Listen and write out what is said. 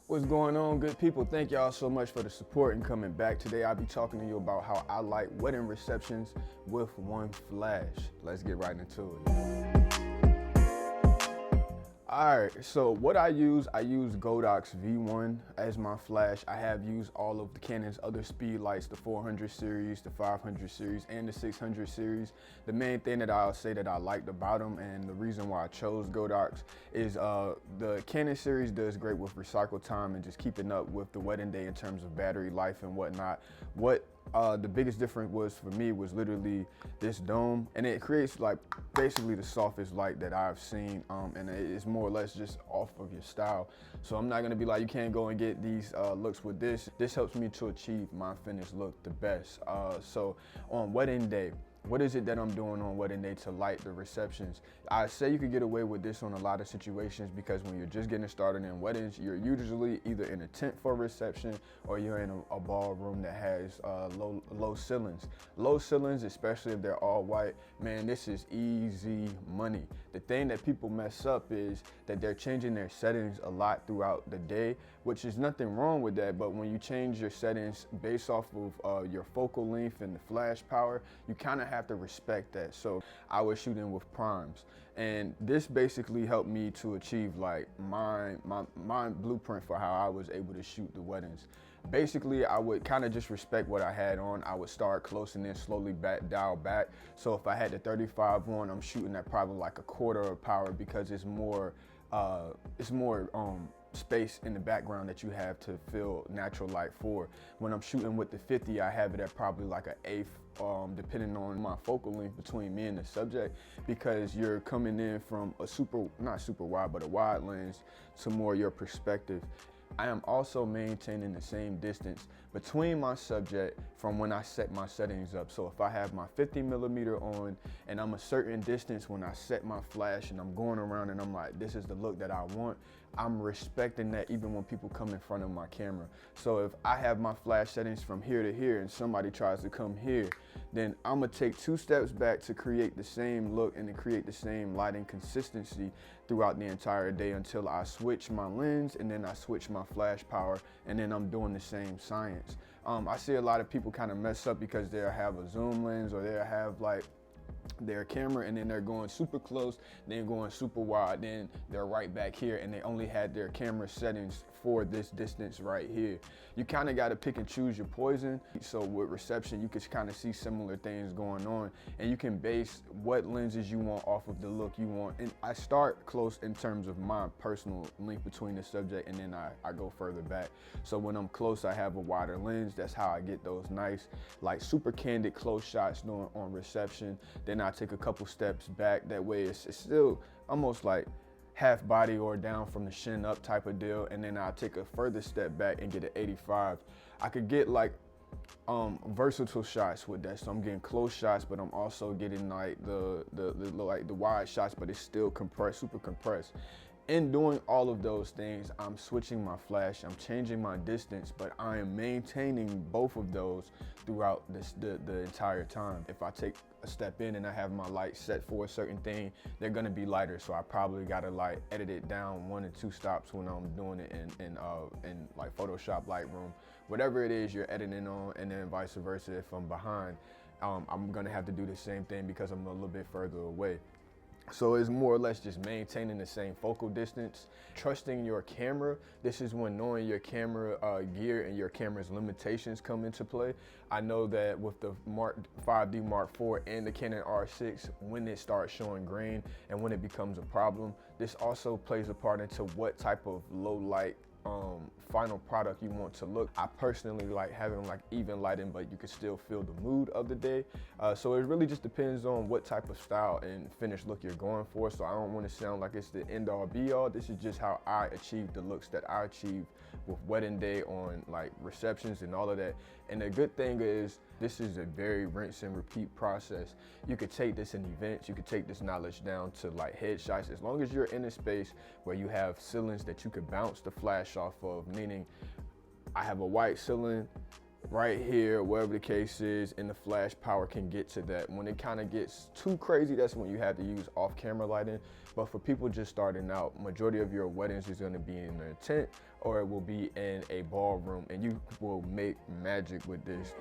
What's going on, good people? Thank y'all so much for the support and coming back. Today I'll be talking to you about how I light wedding receptions with one flash. Let's get right into it. Alright, so what I use Godox V1 as my flash. I have used all of the Canon's other speed lights, the 400 series, the 500 series, and the 600 series. The main thing that I'll say that I liked about them and the reason why I chose Godox is the Canon series does great with recycle time and just keeping up with the wedding day in terms of battery life and whatnot. The biggest difference was for me was literally this dome, and it creates like basically the softest light that I've seen, and it's more or less just off of your style. So I'm not gonna be like, you can't go and get these looks with this. This helps me to achieve my finished look the best. So on wedding day, what is it that I'm doing on wedding day to light the receptions? I say you could get away with this on a lot of situations because when you're just getting started in weddings, you're usually either in a tent for a reception or you're in a ballroom that has low ceilings. Low ceilings, especially if they're all white, man, this is easy money. The thing that people mess up is that they're changing their settings a lot throughout the day, which is nothing wrong with that, but when you change your settings based off of your focal length and the flash power, you kind of have to respect that. So I was shooting with primes, and this basically helped me to achieve like my blueprint for how I was able to shoot the weddings. Basically, I would kind of just respect what I had on. I would start close and then slowly dial back. So if I had the 35 on, I'm shooting at probably like a quarter of power because it's more space in the background that you have to feel natural light for. When I'm shooting with the 50, I have it at probably like an eighth, depending on my focal length between me and the subject, because you're coming in from a not super wide, but a wide lens to more your perspective. I am also maintaining the same distance between my subject from when I set my settings up. So if I have my 50mm on and I'm a certain distance when I set my flash and I'm going around and I'm like, this is the look that I want, I'm respecting that even when people come in front of my camera. So if I have my flash settings from here to here and somebody tries to come here, then I'm gonna take 2 steps back to create the same look and to create the same lighting consistency throughout the entire day until I switch my lens and then I switch my flash power, and then I'm doing the same science. I see a lot of people kind of mess up because they'll have a zoom lens or they'll have like their camera and then they're going super close, then going super wide, then they're right back here and they only had their camera settings for this distance right here. You kind of got to pick and choose your poison. So with reception, you can kind of see similar things going on and you can base what lenses you want off of the look you want. And I start close in terms of my personal length between the subject, and then I go further back. So when I'm close, I have a wider lens. That's how I get those nice, like super candid close shots on reception. Then I take a couple steps back. That way it's still almost like half body or down from the shin up type of deal, and then I'll take a further step back and get an 85. I could get like versatile shots with that, so I'm getting close shots, but I'm also getting like the wide shots, but it's still compressed, super compressed. In doing all of those things, I'm switching my flash, I'm changing my distance, but I am maintaining both of those throughout the entire time. If I take a step in and I have my light set for a certain thing, they're gonna be lighter, so I probably gotta like edit it down 1 or 2 stops when I'm doing it in like Photoshop Lightroom. Whatever it is you're editing on, and then vice versa if I'm behind, I'm gonna have to do the same thing because I'm a little bit further away. So it's more or less just maintaining the same focal distance, trusting your camera. This is when knowing your camera gear and your camera's limitations come into play. I know that with the 5D Mark IV and the Canon R6, when it starts showing grain and when it becomes a problem, this also plays a part into what type of low light final product you want to look. I personally like having like even lighting, but you can still feel the mood of the day. So it really just depends on what type of style and finished look you're going for. So I don't want to sound like it's the end all be all. This is just how I achieve the looks that I achieve with wedding day on like receptions and all of that. And the good thing is this is a very rinse and repeat process. You could take this in events, you could take this knowledge down to like headshots, as long as you're in a space where you have ceilings that you could bounce the flash off of, meaning I have a white ceiling right here, wherever the case is, and the flash power can get to that. When it kind of gets too crazy, that's when you have to use off-camera lighting. But for people just starting out, majority of your weddings is going to be in a tent, or it will be in a ballroom, and you will make magic with this.